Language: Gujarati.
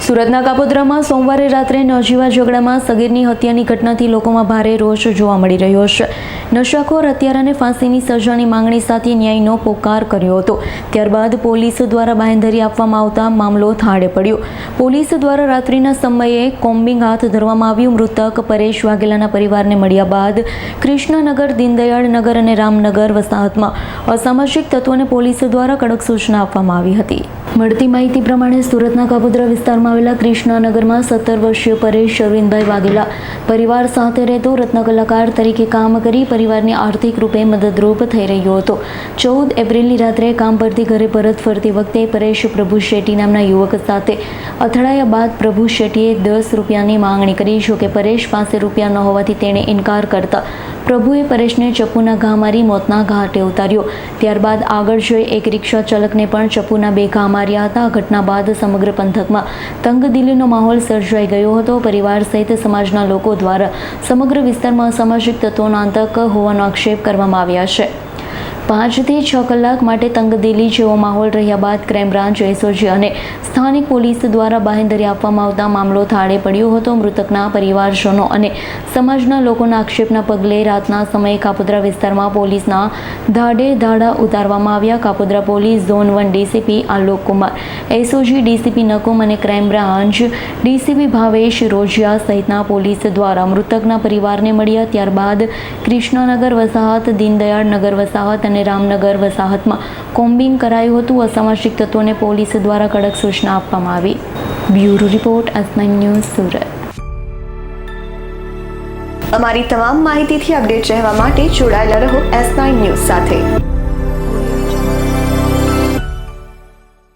સુરતના કાપોદ્રામાં સોમવારે રાત્રે નજીવા ઝઘડામાં સગીરની હત્યાની ઘટનાથી લોકોમાં ભારે રોષ જોવા મળી રહ્યો છે. નશાખોર હત્યારાને ફાંસીની સજાની માંગણી સાથે ન્યાયનો પોકાર કર્યો હતો. ત્યારબાદ પોલીસ દ્વારા બાંહેધરી આપવામાં આવતા મામલો થાળે પડ્યો. પોલીસ દ્વારા રાત્રિના સમયે કોમ્બિંગ હાથ ધરવામાં આવ્યું. મૃતક પરેશ વાઘેલાના પરિવારને મળ્યા બાદ કૃષ્ણનગર, દીનદયાળ નગર અને રામનગર વસાહતમાં અસામાજિક તત્વોને પોલીસ દ્વારા કડક સૂચના આપવામાં આવી હતી. મળતી માહિતી પ્રમાણે સુરતના કાપોદ્રા વિસ્તારમાં આવેલા કૃષ્ણનગરમાં 17 વર્ષીય પરેશ અરવિંદભાઈ વાઘેલા પરિવાર સાથે રહેતો રત્ન કલાકાર તરીકે કામ કરી પરિવારની આર્થિક રૂપે મદદરૂપ થઈ રહ્યો હતો. 14 એપ્રિલની રાત્રે કામ પરથી ઘરે પરત ફરતી વખતે પરેશ પ્રભુ શેટ્ટી નામના યુવક સાથે અથડાયા બાદ પ્રભુ શેટ્ટીએ 10 રૂપિયાની માંગણી કરી. જો કે પરેશ પાસે રૂપિયા ન હોવાથી તેણે ઇનકાર કરતા પ્રભુએ પરેશને ચપ્પુના ઘા મારી મોતના ઘાટે ઉતાર્યો. ત્યારબાદ આગળ જઈ એક રિક્ષા ચાલકને પણ ચપ્પુના 2 ઘા માર્યા હતા. ઘટના બાદ સમગ્ર પંથકમાં તંગદિલીનો માહોલ સર્જાઈ ગયો હતો. પરિવાર સહિત સમાજના લોકો દ્વારા સમગ્ર વિસ્તારમાં અસામાજિક તત્વોનો આતંક હોવાનો આક્ષેપ કરવામાં આવ્યા છે. 5 થી 6 કલાક માટે તંગદિલી જેવો માહોલ રહ્યા બાદ ક્રાઇમ બ્રાન્ચ, એસઓજી અને સ્થાનિક પોલીસ દ્વારા બાંહેધરી આપવામાં આવતા મામલો થાળે પડ્યો હતો. મૃતકના પરિવારજનો અને સમાજના લોકોના આક્ષેપના પગલે રાતના સમયે કાપોદ્રા વિસ્તારમાં પોલીસના ધાડે ધાડા ઉતારવામાં આવ્યા. Kapodra police zone 1 DCP Alok Kumar, SOG DCP Nakum અને crime branch DCP Bhavesh Rojiya સહિતના પોલીસ દ્વારા મૃતકના પરિવારને મળ્યા. ત્યારબાદ કૃષ્ણનગર વસાહત, દીનદયાળ નગર વસાહત અને રામનગર વસાહતમાં કોમ્બિંગ કરાયું હતું. અસામાજિક તત્વોને પોલીસ દ્વારા કડક સૂચના આપવામાં આવી. Bureau report, S9 news, Surat. અમારી તમામ માહિતીથી અપડેટ રહેવા માટે જોડાયેલા રહો S9 ન્યૂઝ સાથે.